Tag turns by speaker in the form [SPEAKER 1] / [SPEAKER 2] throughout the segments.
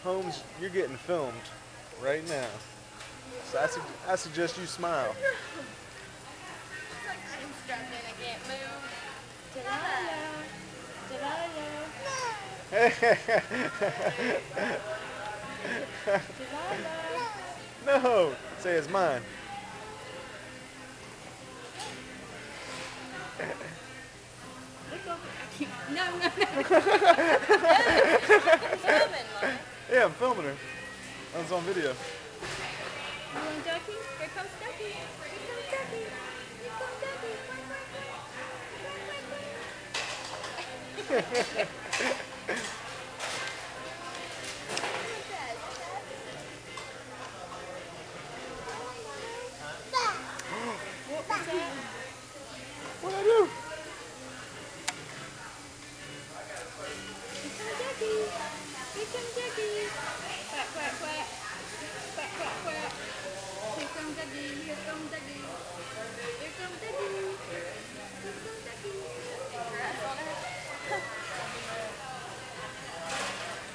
[SPEAKER 1] Holmes, you're getting filmed right now. So I suggest you smile.
[SPEAKER 2] I'm strapped in, I can't move.
[SPEAKER 3] Delilah. Delilah. Delilah.
[SPEAKER 1] No, say it's mine.
[SPEAKER 3] Look over. I keep. No, no, no.
[SPEAKER 2] Filming, Mommy.
[SPEAKER 1] Yeah, I'm filming her. That's on video.
[SPEAKER 3] You want Ducky? Here comes Ducky. Here comes Ducky. Here comes Ducky. Quack, quack, quack. What was that?
[SPEAKER 1] What'd I do?
[SPEAKER 3] Here comes Ducky. Here comes Ducky. Quack, quack, quack. Quack, quack, quack. Here comes Ducky. Here comes Ducky. Here comes Ducky. Here comes Ducky.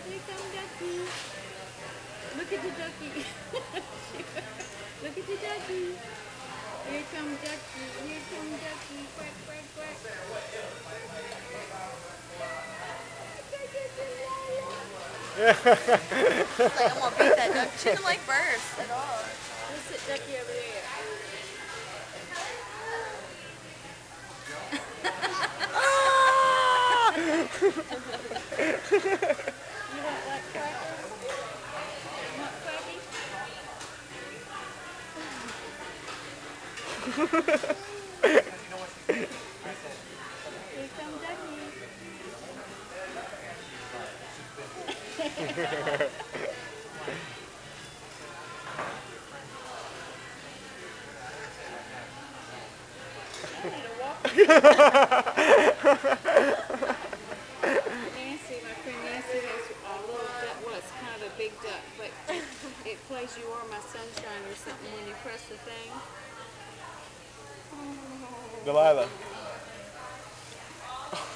[SPEAKER 3] Here comes Ducky. Look at the ducky. Look at the ducky. Here comes Ducky. Here comes Ducky. Quack, quack, quack.
[SPEAKER 2] Like, I'm gonna beat that duck. She doesn't like birds at all.
[SPEAKER 3] Let's sit Ducky over there. You want like crackers? You want cracky? Here comes Ducky. I need a walker. Nancy, my friend Nancy has a little duck. Well, it's kind of a big duck, but it plays "You Are My Sunshine" or something when you press the thing.
[SPEAKER 1] Delilah.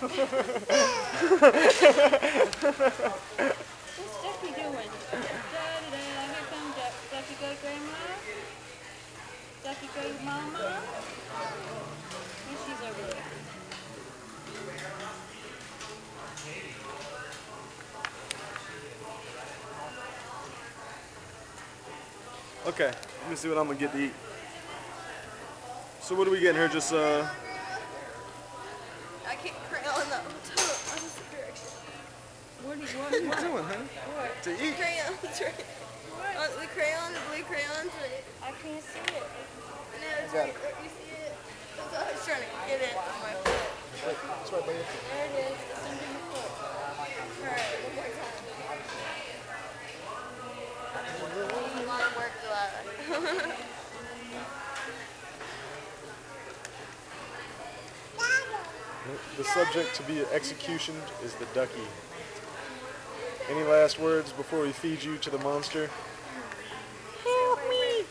[SPEAKER 3] What's Ducky doing? Da-da-da, here comes Duck. Ducky go to Grandma. Ducky go to Mama. And she's over there.
[SPEAKER 1] Okay, let me see what I'm gonna get to eat. So what are we getting here? Just
[SPEAKER 2] I can't crayon the opposite direction.
[SPEAKER 3] What are you
[SPEAKER 1] what are you
[SPEAKER 3] what?
[SPEAKER 1] doing, honey?
[SPEAKER 3] What?
[SPEAKER 1] To eat?
[SPEAKER 2] Crayons, right? The crayon, the blue crayons. Right?
[SPEAKER 3] I can't see it.
[SPEAKER 2] No, it's
[SPEAKER 1] Got
[SPEAKER 2] right.
[SPEAKER 1] it.
[SPEAKER 2] Look, you see it? That's what I was trying to get it on my foot.
[SPEAKER 1] It's right by you.
[SPEAKER 3] There it is. It's under your foot.
[SPEAKER 2] Alright, one more time. A lot of work, Delilah.
[SPEAKER 1] The subject to be executioned is the ducky. Any last words before we feed you to the monster?
[SPEAKER 3] Help me!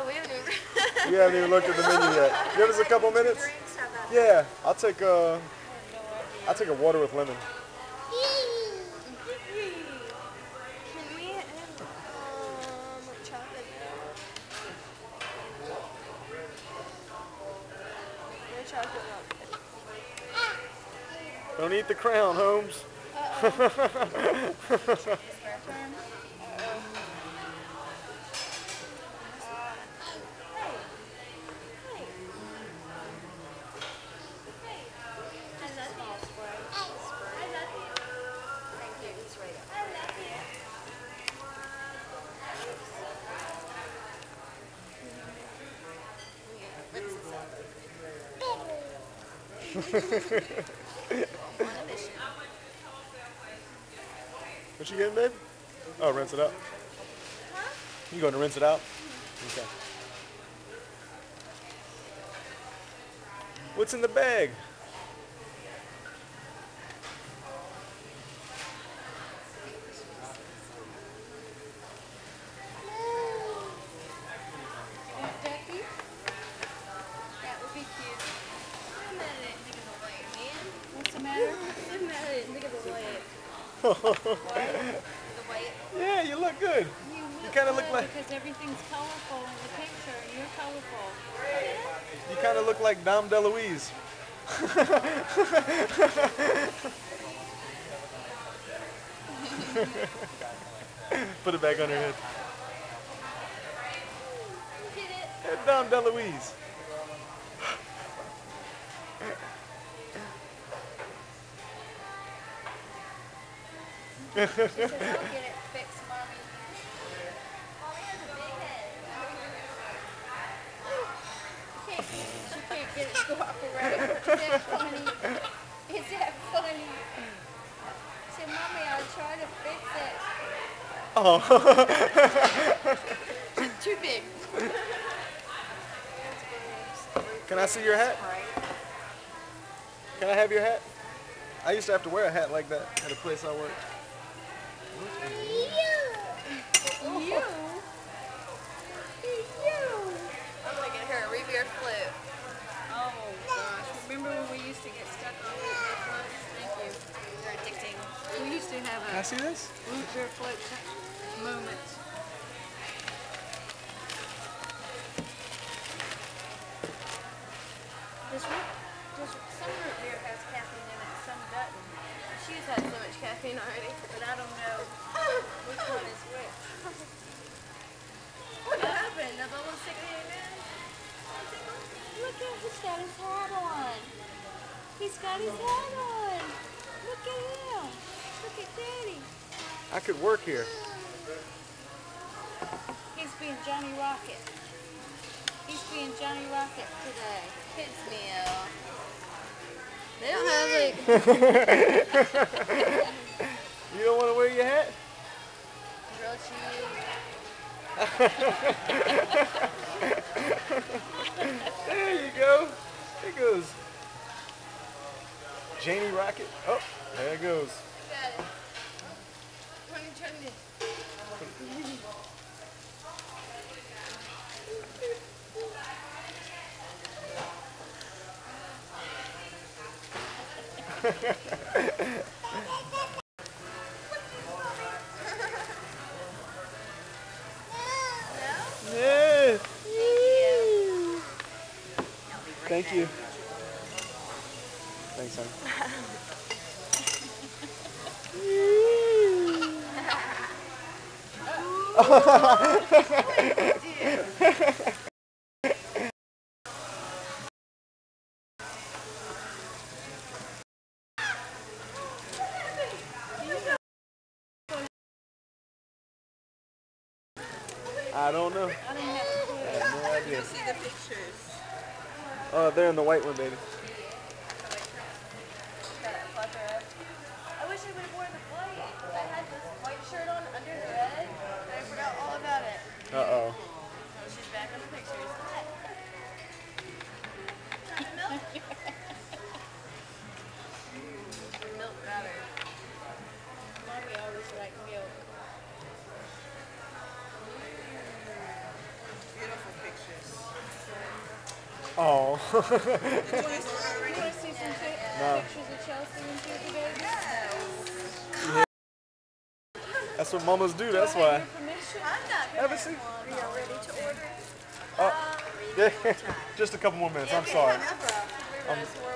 [SPEAKER 2] We haven't even.
[SPEAKER 1] We haven't even looked at the menu yet. Give us a couple minutes. Yeah, I'll take a water with lemon.
[SPEAKER 2] Can we have chocolate milk? No chocolate milk.
[SPEAKER 1] Don't eat the crown, Holmes. What you getting, babe? Oh, rinse it out. You going to rinse it out? Okay. What's in the bag?
[SPEAKER 3] Ducky? That would be cute. What's the matter?
[SPEAKER 2] Look at the leg. The white
[SPEAKER 1] Yeah, you look good.
[SPEAKER 3] You
[SPEAKER 1] kinda look
[SPEAKER 3] good
[SPEAKER 1] like-
[SPEAKER 3] because everything's colorful in the picture, and you're colorful.
[SPEAKER 1] You kind of look like Dom DeLuise. Put it back on her head.
[SPEAKER 3] Get it?
[SPEAKER 1] Hey, Dom DeLuise.
[SPEAKER 2] She says, I'll get it fixed, Mommy. Mommy has a big head.
[SPEAKER 3] She can't get it to cooperate. Is that funny? Is that funny? She said, Mommy, I'll try to fix it.
[SPEAKER 1] Oh.
[SPEAKER 2] Too big.
[SPEAKER 1] Can I see your hat? Can I have your hat? I used to have to wear a hat like that at a place I worked.
[SPEAKER 3] You. You.
[SPEAKER 2] I'm gonna get her a root beer flute.
[SPEAKER 3] Oh gosh! Remember when we used to get stuck on root beer floats? Thank you.
[SPEAKER 2] They're addicting.
[SPEAKER 3] We used to have
[SPEAKER 1] Can I
[SPEAKER 3] a
[SPEAKER 1] see this?
[SPEAKER 3] root beer float moment.
[SPEAKER 2] Some root beer has caffeine in it, some doesn't. She's had so much caffeine already, but I don't know which one is which. What happened? The bubble sticking in there?
[SPEAKER 3] Look at he's got his hat on. He's got his hat on. Look at him. Look at Daddy.
[SPEAKER 1] I could work here.
[SPEAKER 3] He's being Johnny Rocket. He's being Johnny Rocket today.
[SPEAKER 2] Kids meal. They don't have like
[SPEAKER 1] You don't want to wear your hat?
[SPEAKER 2] grilled cheese.
[SPEAKER 1] There you go. There goes. Janie Rocket. Oh, there it goes.
[SPEAKER 2] Got it. What are you trying to do?
[SPEAKER 1] Yeah. Thank you. Thanks, honey. I don't know.
[SPEAKER 3] I didn't have a clue.
[SPEAKER 1] I have no idea.
[SPEAKER 2] See the pictures.
[SPEAKER 1] Oh, they're in the white one, baby.
[SPEAKER 2] I wish I would have worn the white. I had this white shirt on under the red, and I forgot all about it.
[SPEAKER 1] Uh-oh.
[SPEAKER 2] Oh, she's back on the pictures. Milk? Milk batter.
[SPEAKER 3] Mommy always liked milk.
[SPEAKER 4] Beautiful pictures.
[SPEAKER 1] Oh.
[SPEAKER 3] You want to see some pictures of Chelsea and Sugar Baby?
[SPEAKER 1] That's what mamas do, that's
[SPEAKER 3] Do I have
[SPEAKER 1] why.
[SPEAKER 3] your permission?
[SPEAKER 2] I'm not
[SPEAKER 1] Have
[SPEAKER 2] gonna.
[SPEAKER 1] a seat.
[SPEAKER 2] Are y'all ready to order?
[SPEAKER 1] Oh, yeah. Just a couple more minutes, I'm sorry.
[SPEAKER 2] Reverse world.